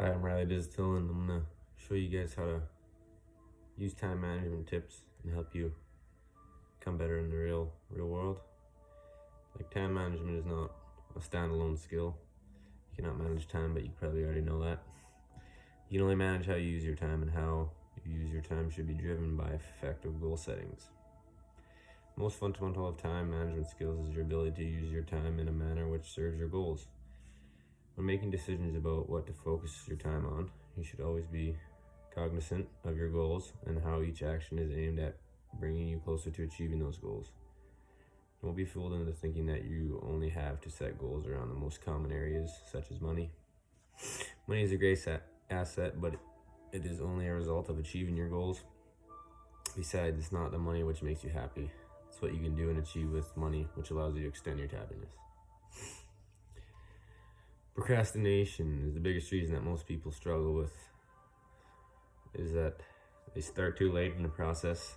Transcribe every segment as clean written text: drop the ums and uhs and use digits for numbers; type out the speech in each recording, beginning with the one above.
Hi, I'm Riley Digital, and I'm gonna show you guys how to use time management tips and help you become better in the real world. Like, time management is not a standalone skill. You cannot manage time, but you probably already know that. You can only manage how you use your time, and how you use your time should be driven by effective goal settings. Most fundamental of time management skills is your ability to use your time in a manner which serves your goals. When making decisions about what to focus your time on, you should always be cognizant of your goals and how each action is aimed at bringing you closer to achieving those goals. Don't be fooled into thinking that you only have to set goals around the most common areas, such as money. Money is a great asset, but it is only a result of achieving your goals. Besides, it's not the money which makes you happy. It's what you can do and achieve with money which allows you to extend your happiness. Procrastination is the biggest reason that most people struggle with, is that they start too late in the process.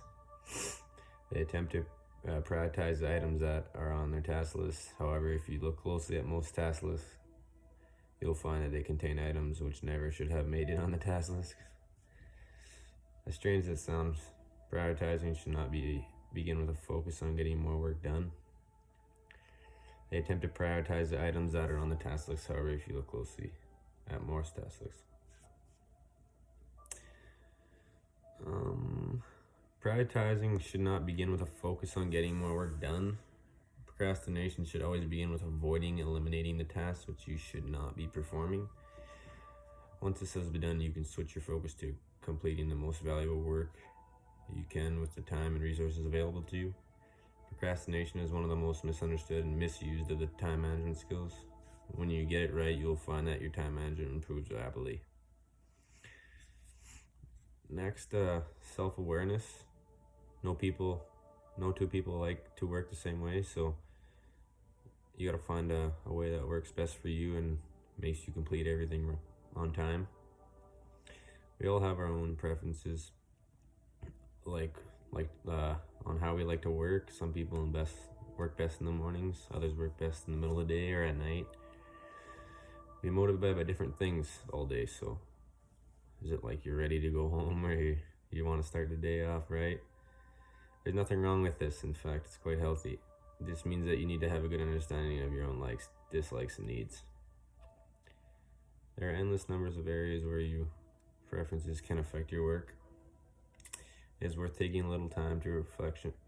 They attempt to prioritize the items that are on their task list. However, if you look closely at most task lists, you'll find that they contain items which never should have made it on the task list. As strange as it sounds, prioritizing should not begin with a focus on getting more work done. They attempt to prioritize the items that are on the task list. However, if you look closely at most task lists, prioritizing should not begin with a focus on getting more work done. Procrastination should always begin with avoiding eliminating the tasks which you should not be performing. Once this has been done, you can switch your focus to completing the most valuable work you can with the time and resources available to you. Procrastination is one of the most misunderstood and misused of the time management skills. When you get it right, you'll find that your time management improves rapidly. Next, self-awareness. No two people like to work the same way, so you gotta find a way that works best for you and makes you complete everything on time. We all have our own preferences, like on how we like to work. Some people work best in the mornings, others work best in the middle of the day or at night. We're motivated by different things all day, so is it like you're ready to go home, or you want to start the day off right? There's nothing wrong with this. In fact, it's quite healthy. This means that you need to have a good understanding of your own likes, dislikes, and needs. There are endless numbers of areas where your preferences can affect your work. It is worth taking a little time to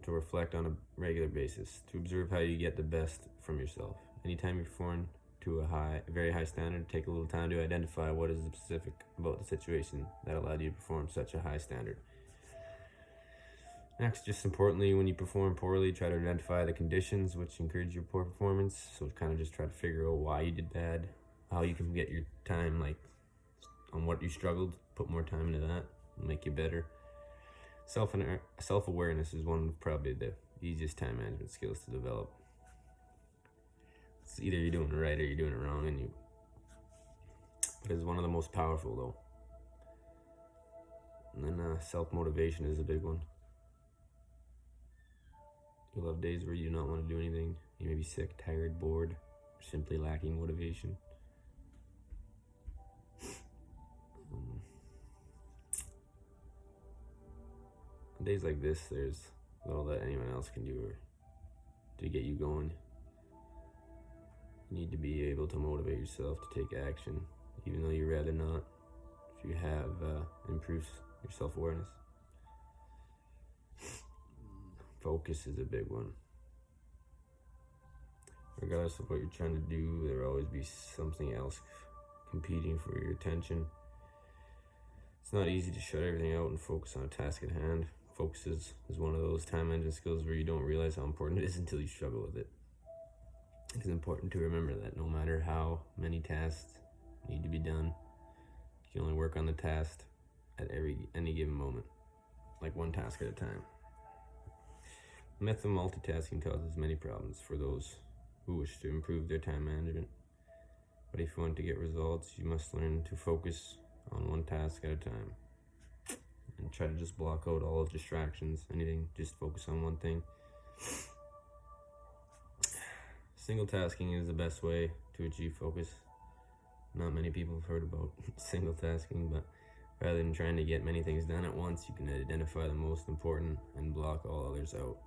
reflect on a regular basis, to observe how you get the best from yourself. Anytime you perform to a very high standard, take a little time to identify what is specific about the situation that allowed you to perform such a high standard. Next, just importantly, when you perform poorly, try to identify the conditions which encourage your poor performance. So kind of just try to figure out why you did bad, how you can get your time, like on what you struggled, put more time into that, and make you better. Self-awareness is one of probably the easiest time management skills to develop. It's either you're doing it right or you're doing it wrong, but it's one of the most powerful though. And then self-motivation is a big one. You'll have days where you do not want to do anything. You may be sick, tired, bored, or simply lacking motivation. On days like this, there's little that anyone else can do to get you going. You need to be able to motivate yourself to take action, even though you'd rather not, if you have improved your self-awareness. Focus is a big one. Regardless of what you're trying to do, there will always be something else competing for your attention. It's not easy to shut everything out and focus on a task at hand. Focus is one of those time management skills where you don't realize how important it is until you struggle with it. It's important to remember that no matter how many tasks need to be done, you can only work on the task at any given moment, like one task at a time. The method of multitasking causes many problems for those who wish to improve their time management. But if you want to get results, you must learn to focus on one task at a time. And try to just block out all distractions, anything, just focus on one thing. Single tasking is the best way to achieve focus. Not many people have heard about single tasking, but rather than trying to get many things done at once, you can identify the most important and block all others out.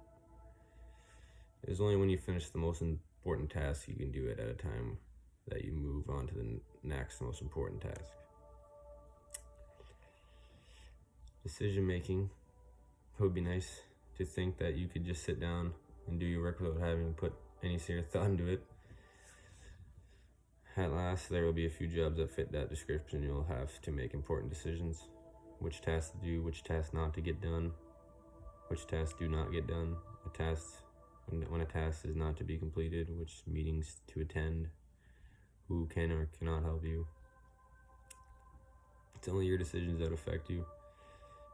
It is only when you finish the most important task you can do it at a time that you move on to the next most important task. Decision making. It would be nice to think that you could just sit down and do your work without having to put any serious thought into it. At last, there will be a few jobs that fit that description. You'll have to make important decisions. Which tasks to do, which tasks not to get done, which tasks do not get done, when a task is not to be completed, which meetings to attend, who can or cannot help you. It's only your decisions that affect you.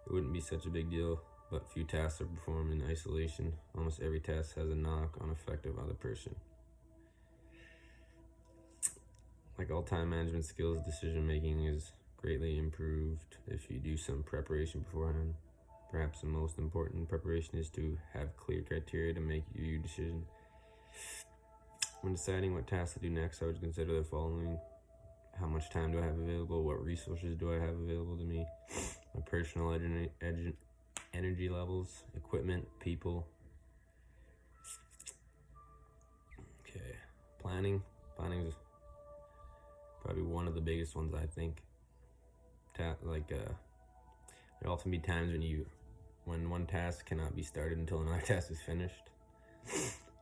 It wouldn't be such a big deal, but few tasks are performed in isolation. Almost every task has a knock-on effect of other person. Like all time management skills, decision making is greatly improved if you do some preparation beforehand. Perhaps the most important preparation is to have clear criteria to make your decision. When deciding what tasks to do next, I would consider the following: how much time do I have available? What resources do I have available to me? My personal energy levels, equipment, people. Okay, planning. Planning is probably one of the biggest ones, I think. There'll often be times when one task cannot be started until another task is finished.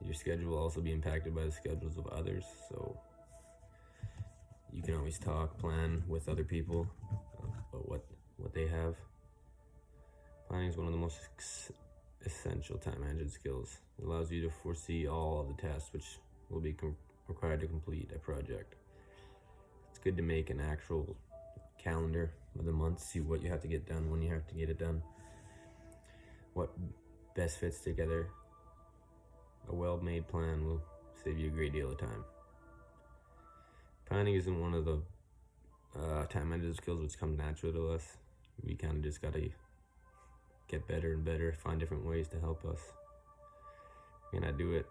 Your schedule will also be impacted by the schedules of others, so you can always plan with other people about what they have. Planning is one of the most essential time management skills. It allows you to foresee all of the tasks which will be required to complete a project. It's good to make an actual calendar of the month, see what you have to get done, when you have to get it done, what best fits together. A well-made plan will save you a great deal of time. Planning isn't one of the time management skills which comes natural to us. We kind of just got to get better and better, find different ways to help us. We cannot do it.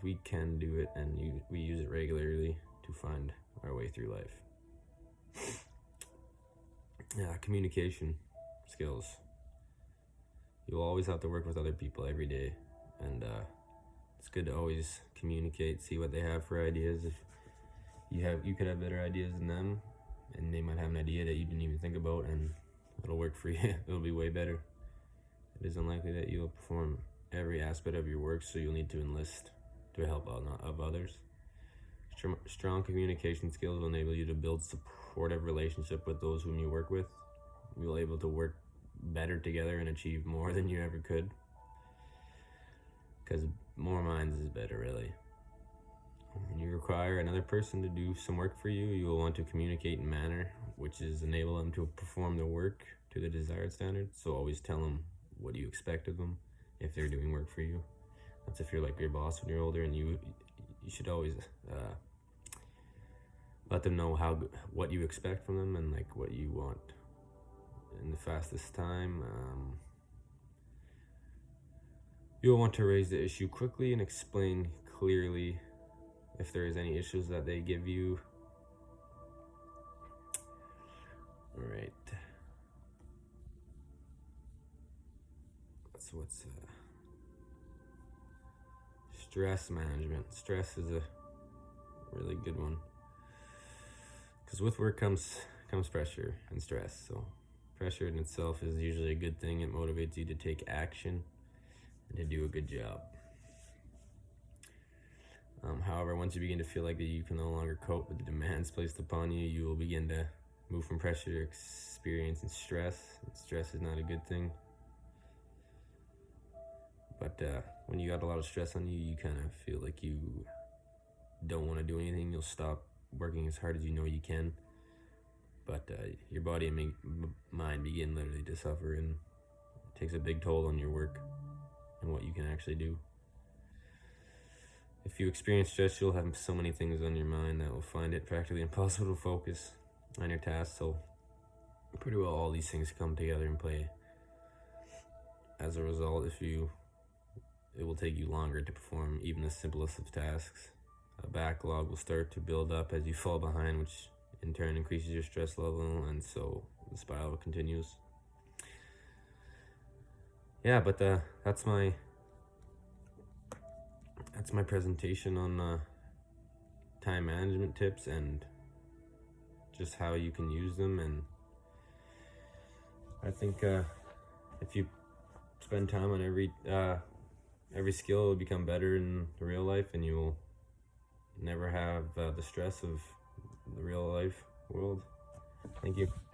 We can do it, and we use it regularly to find our way through life. Communication skills. You'll always have to work with other people every day, and it's good to always communicate, see what they have for ideas. If you could have better ideas than them, and they might have an idea that you didn't even think about, and it'll work for you. It'll be way better. It is unlikely that you'll perform every aspect of your work, so you'll need to enlist the help of others. Strong communication skills will enable you to build supportive relationship with those whom you work with. You'll be able to work better together and achieve more than you ever could, because more minds is better, really. When you require another person to do some work for you, you will want to communicate in a manner which is enable them to perform the work to the desired standard. So always tell them what you expect of them if they're doing work for you. That's if you're like your boss when you're older, and you should always let them know what you expect from them and like what you want in the fastest time. You'll want to raise the issue quickly and explain clearly if there is any issues that they give you. All right. That's what's stress management. Stress is a really good one, because with work comes pressure and stress. So pressure in itself is usually a good thing. It motivates you to take action and to do a good job. However, once you begin to feel like that you can no longer cope with the demands placed upon you, you will begin to move from pressure to experience and stress. And stress is not a good thing. But when you got a lot of stress on you, you kind of feel like you don't want to do anything. You'll stop working as hard as you know you can. But your body and mind begin literally to suffer, and it takes a big toll on your work and what you can actually do. If you experience stress, you'll have so many things on your mind that will find it practically impossible to focus on your tasks. So pretty well all these things come together and play. As a result, it will take you longer to perform even the simplest of tasks. a backlog will start to build up as you fall behind, which in turn increases your stress level, and so the spiral continues. Yeah, but that's my presentation on time management tips and just how you can use them. And I think if you spend time on every skill, it will become better in the real life, and you will never have the stress of the real life world. Thank you.